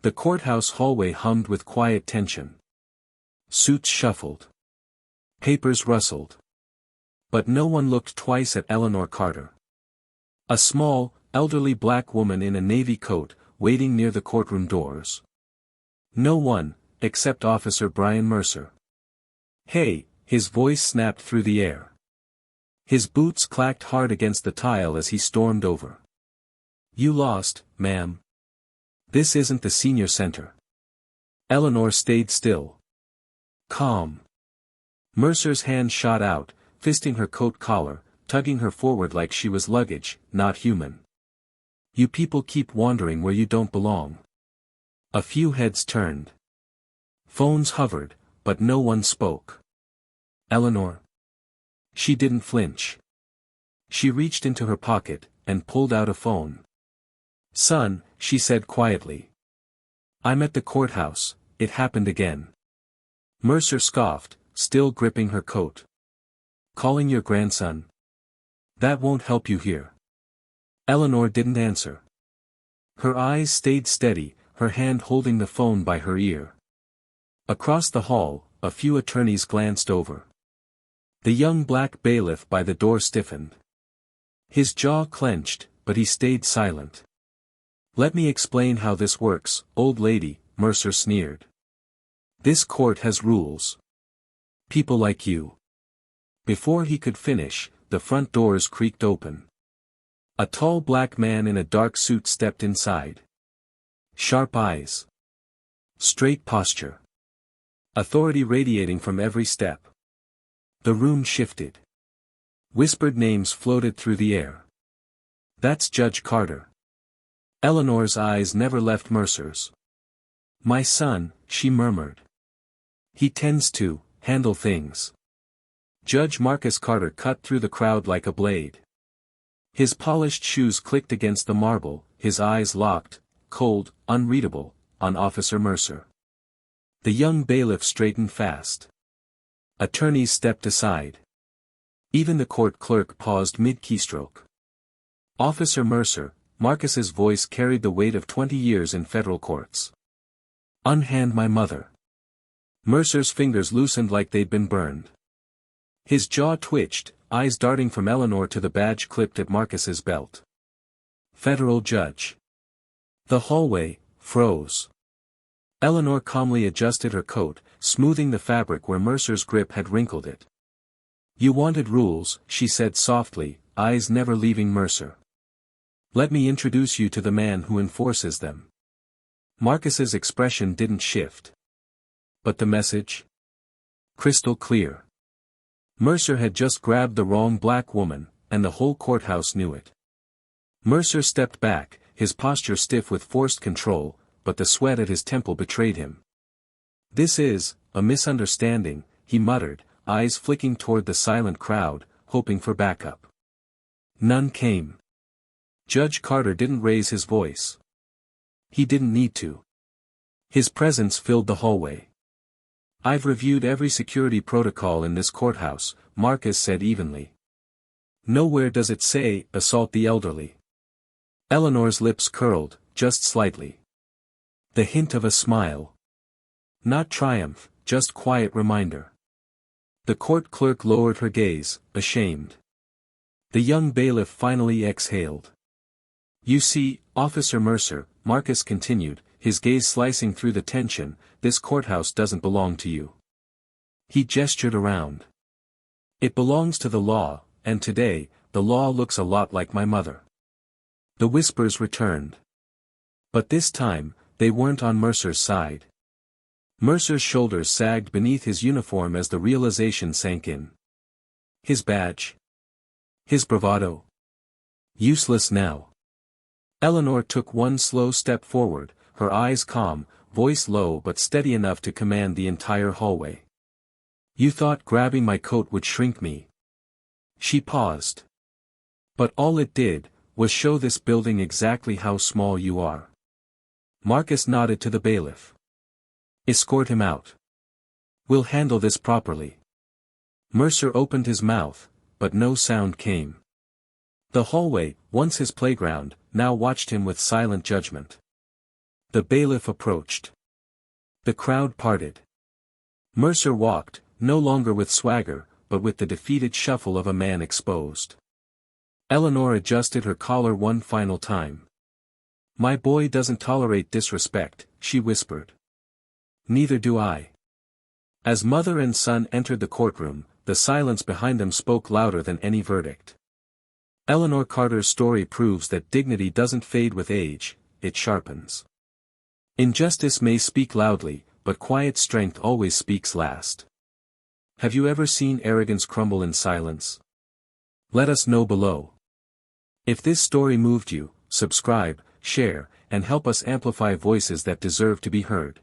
The courthouse hallway hummed with quiet tension. Suits shuffled. Papers rustled. But no one looked twice at Eleanor Carter. A small, elderly black woman in a navy coat, waiting near the courtroom doors. No one, except Officer Brian Mercer. "Hey," his voice snapped through the air. His boots clacked hard against the tile as he stormed over. "You lost, ma'am. This isn't the senior center." Eleanor stayed still. Calm. Mercer's hand shot out, fisting her coat collar, tugging her forward like she was luggage, not human. "You people keep wandering where you don't belong." A few heads turned. Phones hovered, but no one spoke. "Eleanor." She didn't flinch. She reached into her pocket, and pulled out a phone. "Son," she said quietly. "I'm at the courthouse, it happened again." Mercer scoffed, still gripping her coat. "Calling your grandson? That won't help you here." Eleanor didn't answer. Her eyes stayed steady, her hand holding the phone by her ear. Across the hall, a few attorneys glanced over. The young black bailiff by the door stiffened. His jaw clenched, but he stayed silent. "Let me explain how this works, old lady," Mercer sneered. "This court has rules. People like you." Before he could finish, the front doors creaked open. A tall black man in a dark suit stepped inside. Sharp eyes. Straight posture. Authority radiating from every step. The room shifted. Whispered names floated through the air. "That's Judge Carter." Eleanor's eyes never left Mercer's. "My son," she murmured. "He tends to handle things." Judge Marcus Carter cut through the crowd like a blade. His polished shoes clicked against the marble, his eyes locked, cold, unreadable, on Officer Mercer. The young bailiff straightened fast. Attorneys stepped aside. Even the court clerk paused mid-keystroke. "Officer Mercer," Marcus's voice carried the weight of 20 years in federal courts. "Unhand my mother." Mercer's fingers loosened like they'd been burned. His jaw twitched, eyes darting from Eleanor to the badge clipped at Marcus's belt. "Federal judge." The hallway froze. Eleanor calmly adjusted her coat, smoothing the fabric where Mercer's grip had wrinkled it. "You wanted rules," she said softly, eyes never leaving Mercer. "Let me introduce you to the man who enforces them." Marcus's expression didn't shift. But the message? Crystal clear. Mercer had just grabbed the wrong black woman, and the whole courthouse knew it. Mercer stepped back, his posture stiff with forced control, but the sweat at his temple betrayed him. "This is a misunderstanding," he muttered, eyes flicking toward the silent crowd, hoping for backup. None came. Judge Carter didn't raise his voice. He didn't need to. His presence filled the hallway. "I've reviewed every security protocol in this courthouse," Marcus said evenly. "Nowhere does it say, assault the elderly." Eleanor's lips curled, just slightly. The hint of a smile. Not triumph, just quiet reminder. The court clerk lowered her gaze, ashamed. The young bailiff finally exhaled. "You see, Officer Mercer," Marcus continued, his gaze slicing through the tension, "this courthouse doesn't belong to you." He gestured around. "It belongs to the law, and today, the law looks a lot like my mother." The whispers returned. But this time, they weren't on Mercer's side. Mercer's shoulders sagged beneath his uniform as the realization sank in. His badge? His bravado? Useless now. Eleanor took one slow step forward, her eyes calm, voice low but steady enough to command the entire hallway. "You thought grabbing my coat would shrink me." She paused. "But all it did, was show this building exactly how small you are." Marcus nodded to the bailiff. "Escort him out. We'll handle this properly." Mercer opened his mouth, but no sound came. The hallway, once his playground, now watched him with silent judgment. The bailiff approached. The crowd parted. Mercer walked, no longer with swagger, but with the defeated shuffle of a man exposed. Eleanor adjusted her collar one final time. "My boy doesn't tolerate disrespect," she whispered. "Neither do I." As mother and son entered the courtroom, the silence behind them spoke louder than any verdict. Eleanor Carter's story proves that dignity doesn't fade with age, it sharpens. Injustice may speak loudly, but quiet strength always speaks last. Have you ever seen arrogance crumble in silence? Let us know below. If this story moved you, subscribe, share, and help us amplify voices that deserve to be heard.